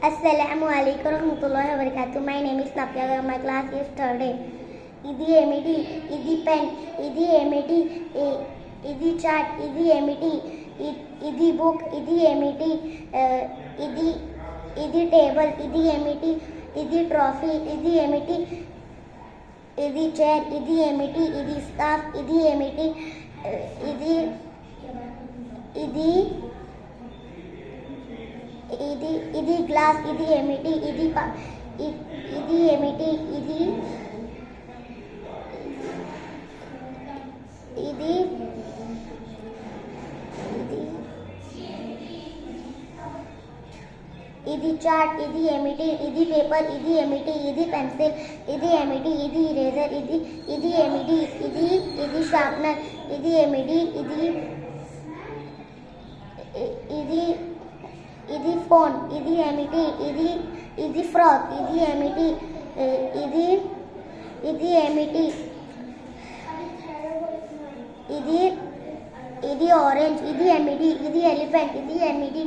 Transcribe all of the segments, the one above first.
Assalamualaikum warahmatullahi wabarakatuh. My name is Nafia. My class is third day. Idi emiti, idi pen, idi emiti, idi chart, idi emiti, idi book, idi emiti, idi table, idi emiti, idi trophy, idi emiti, idi chair, idi emiti, idi scarf, idi emiti, idi glass, idi emiti, idi emiti, idi chart, idi emiti, idi paper, idi emiti, idi pencil, idi emiti, idi eraser, idi emiti, idi sharpener, idi emiti, idi phone, idi emiti, idi frock, idi emiti, idi emiti, idi orange, idi emiti, idi elephant, idi emiti,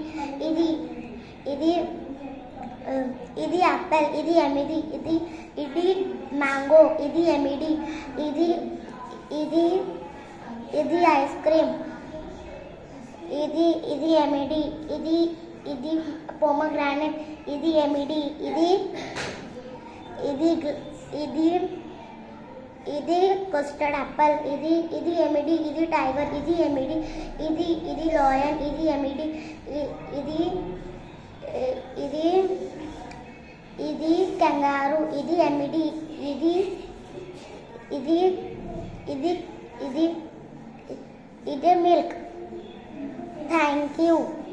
idi apple, idi emiti, idi mango, idi emiti, idi ice cream, idi emiti, idi pomegranate, idi emiti, idi custard apple, idi emiti, idi tiger, idi emiti, idi lion, idi emiti, idi kangaroo, idi emiti, idi milk. Thank you.